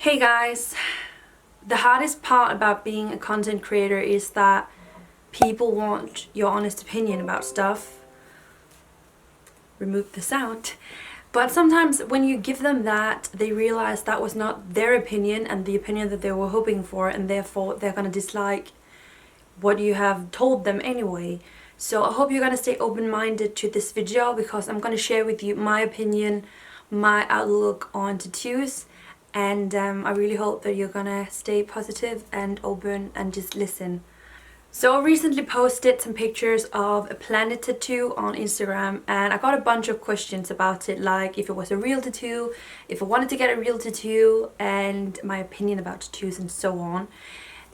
Hey guys, the hardest part about being a content creator is that people want your honest opinion about stuff. Remove the sound. But sometimes when you give them that, they realize that was not their opinion and the opinion that they were hoping for, and therefore they're gonna dislike what you have told them anyway. So I hope you're gonna stay open-minded to this video, because I'm gonna share with you my opinion, my outlook on tattoos, and I really hope that you're gonna stay positive and open and just listen. So I recently posted some pictures of a planet tattoo on Instagram, and I got a bunch of questions about it, like if it was a real tattoo, if I wanted to get a real tattoo, and my opinion about tattoos and so on.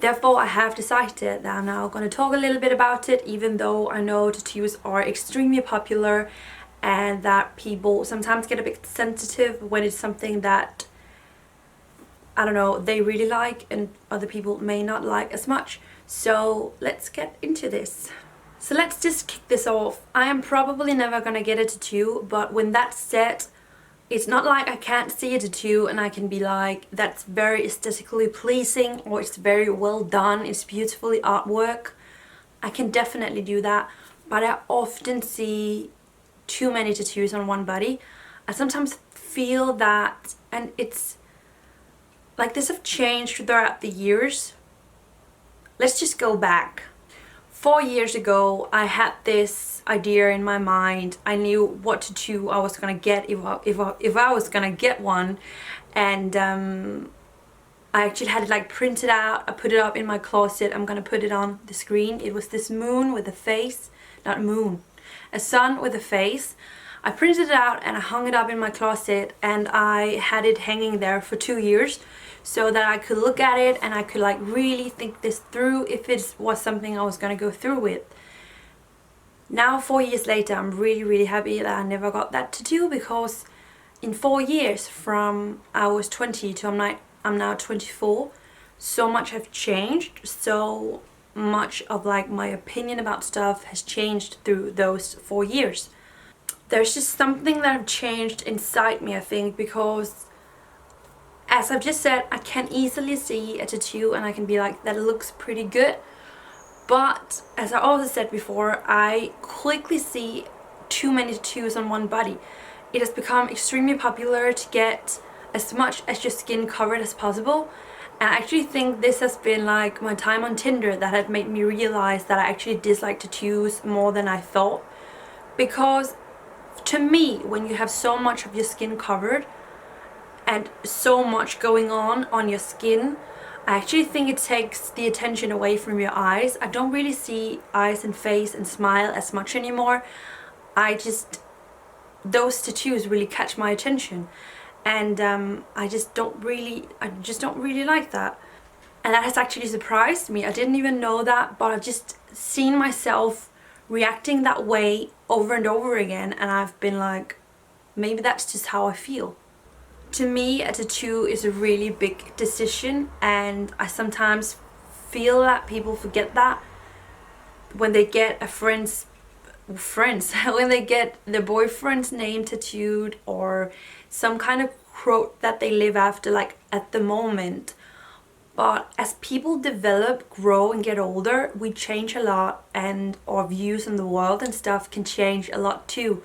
Therefore, I have decided that I'm now going to talk a little bit about it, even though I know tattoos are extremely popular and that people sometimes get a bit sensitive when it's something that, I don't know, they really like and other people may not like as much. So let's get into this. So let's just kick this off. I am probably never going to get a tattoo, but when that's said, it's not like I can't see a tattoo and I can be like, that's very aesthetically pleasing, or it's very well done, it's beautifully artwork. I can definitely do that, but I often see too many tattoos on one body. I sometimes feel that, and it's like this have changed throughout the years. Let's just go back. 4 years ago, I had this idea in my mind. I knew what tattoo I was gonna get if I was gonna get one, and I actually had it like printed out. I put it up in my closet. I'm gonna put it on the screen. It was this moon with a face, not moon, a sun with a face. I printed it out and I hung it up in my closet, and I had it hanging there for 2 years so that I could look at it and I could like really think this through if it was something I was gonna go through with. Now 4 years later, I'm really happy that I never got that tattoo, because in 4 years, from I was 20 to I'm now 24, so much have changed. So much of like my opinion about stuff has changed through those 4 years. There's just something that have changed inside me, I think, because as I've just said, I can easily see a tattoo and I can be like, that looks pretty good. But as I also said before, I quickly see too many tattoos on one body. It has become extremely popular to get as much as your skin covered as possible. And I actually think this has been like my time on Tinder that had made me realize that I actually dislike tattoos more than I thought. Because to me, when you have so much of your skin covered and so much going on your skin, I actually think it takes the attention away from your eyes. I don't really see eyes and face and smile as much anymore. Those tattoos really catch my attention, and I just don't really like that. And that has actually surprised me. I didn't even know that, but I've just seen myself reacting that way over and over again, and I've been like, maybe that's just how I feel. To me, a tattoo is a really big decision, and I sometimes feel that people forget that when they get a friend's when they get their boyfriend's name tattooed, or some kind of quote that they live after, like at the moment. But as people develop, grow and get older, we change a lot, and our views on the world and stuff can change a lot too.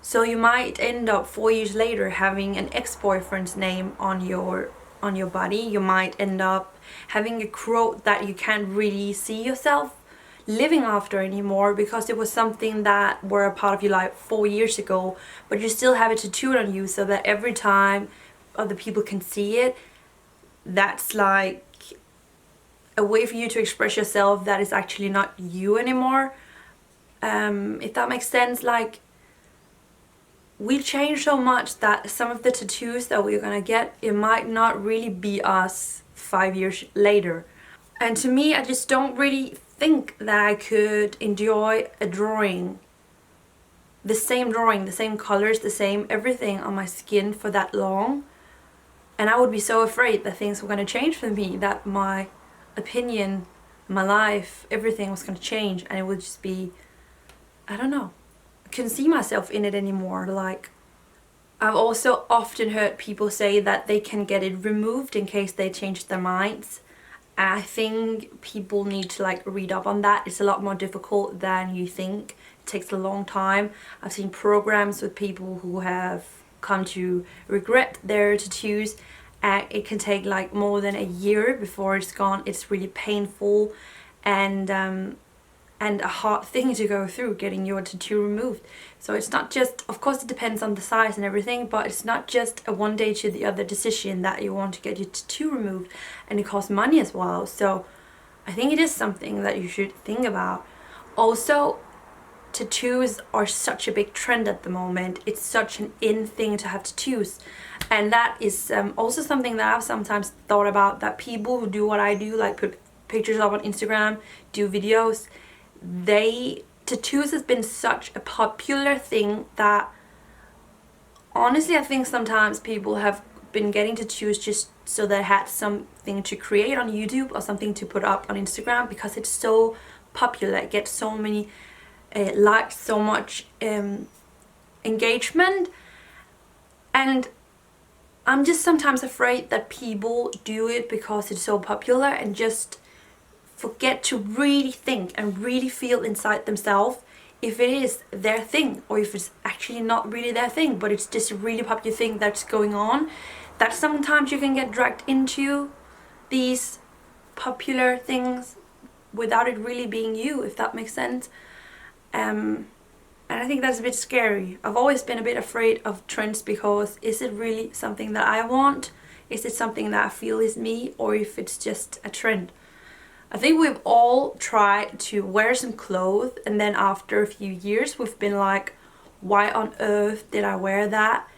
So you might end up 4 years later having an ex-boyfriend's name on your body. You might end up having a quote that you can't really see yourself living after anymore, because it was something that were a part of your life 4 years ago, but you still have it tattooed on you, so that every time other people can see it, that's like a way for you to express yourself that is actually not you anymore. If that makes sense. Like, we change so much that some of the tattoos that we're gonna get, it might not really be us 5 years later. And to me, I just don't really think that I could enjoy a drawing, the same colors, the same everything on my skin for that long. And I would be so afraid that things were gonna change for me, that my opinion, my life, everything was gonna change, and it would just be, I don't know, I couldn't see myself in it anymore. Like, I've also often heard people say that they can get it removed in case they change their minds. I think people need to like read up on that. It's a lot more difficult than you think. It takes a long time. I've seen programs with people who have come to regret their tattoos, and it can take like more than a year before it's gone. It's really painful and a hard thing to go through, getting your tattoo removed. So it's not just, of course it depends on the size and everything, but it's not just a one day to the other decision that you want to get your tattoo removed, and it costs money as well. So I think it is something that you should think about. Also, tattoos are such a big trend at the moment. It's such an in thing to have tattoos, and that is also something that I've sometimes thought about, that people who do what I do, like put pictures up on Instagram, do videos, tattoos has been such a popular thing that honestly I think sometimes people have been getting tattoos just so they had something to create on YouTube or something to put up on Instagram, because it's so popular. It gets so many likes, so much engagement, and I'm just sometimes afraid that people do it because it's so popular and just forget to really think and really feel inside themselves if it is their thing, or if it's actually not really their thing, but it's just a really popular thing that's going on. That sometimes you can get dragged into these popular things without it really being you, if that makes sense. And I think that's a bit scary. I've always been a bit afraid of trends, because is it really something that I want? Is it something that I feel is me, or if it's just a trend? I think we've all tried to wear some clothes, and then after a few years we've been like, why on earth did I wear that?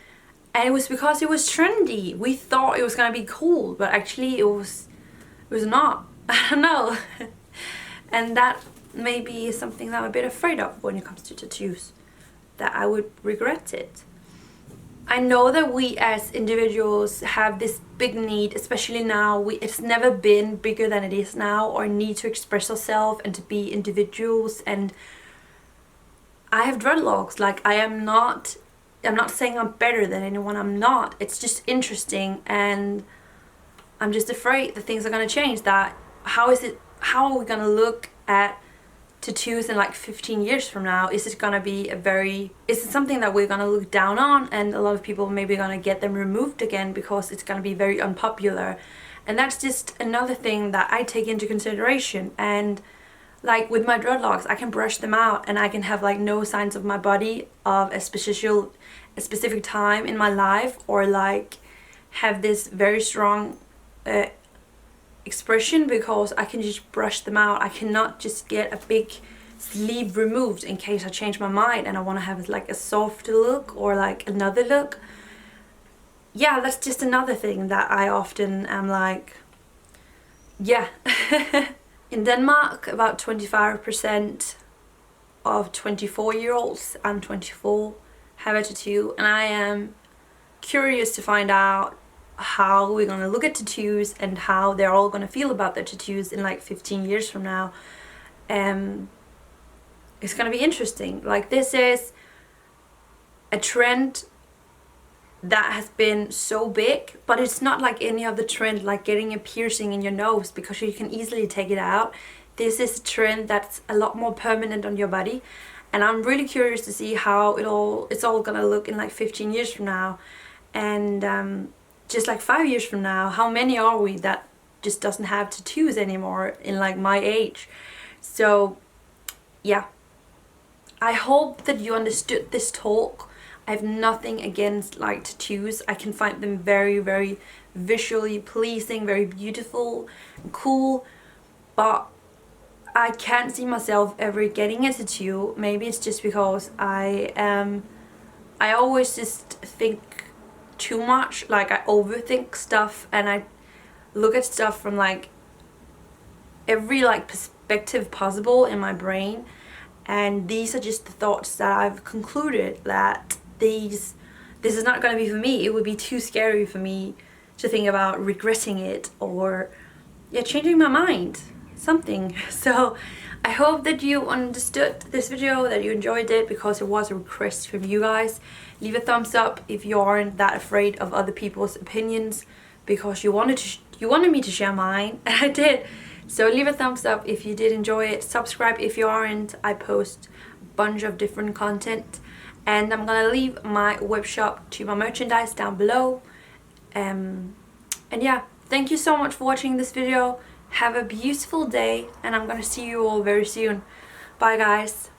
And it was because it was trendy. We thought it was gonna be cool, but actually it was not. I don't know. And that maybe is something that I'm a bit afraid of when it comes to tattoos, that I would regret it. I know that we as individuals have this big need, especially now. It's never been bigger than it is now, or need to express ourselves and to be individuals. And I have dreadlocks. Like, I'm not saying I'm better than anyone. I'm not. It's just interesting, and I'm just afraid that things are gonna change. That how are we gonna look at tattoos in like 15 years from now? Is it something that we're gonna look down on, and a lot of people maybe gonna get them removed again because it's gonna be very unpopular? And that's just another thing that I take into consideration. And like with my dreadlocks, I can brush them out and I can have like no signs of my body of a specific time in my life, or like have this very strong expression, because I can just brush them out. I cannot just get a big sleeve removed in case I change my mind and I want to have like a softer look or like another look. Yeah, that's just another thing that I often am like, yeah. In Denmark, about 25% of 24-year-olds, I'm 24, have a tattoo, and I am curious to find out how we're gonna look at tattoos and how they're all gonna feel about their tattoos in like 15 years from now. It's gonna be interesting. Like, this is a trend that has been so big, but it's not like any other trend, like getting a piercing in your nose, because you can easily take it out. This is a trend that's a lot more permanent on your body, and I'm really curious to see how it's all gonna look in like 15 years from now. And just like 5 years from now, how many are we that just doesn't have tattoos anymore in like my age? So yeah, I hope that you understood this talk. I have nothing against like tattoos. I can find them very, very visually pleasing, very beautiful and cool, but I can't see myself ever getting a tattoo. Maybe it's just because I always just think too much. Like, I overthink stuff, and I look at stuff from like every like perspective possible in my brain, and these are just the thoughts that I've concluded that this is not going to be for me. It would be too scary for me to think about regretting it or changing my mind. something. So I hope that you understood this video, that you enjoyed it, because it was a request from you guys. Leave a thumbs up if you aren't that afraid of other people's opinions, because you wanted me to share mine, and I did. So leave a thumbs up if you did enjoy it. Subscribe if you aren't. I post a bunch of different content, and I'm gonna leave my web shop to my merchandise down below. And yeah, thank you so much for watching this video. Have a beautiful day, and I'm gonna see you all very soon. Bye guys.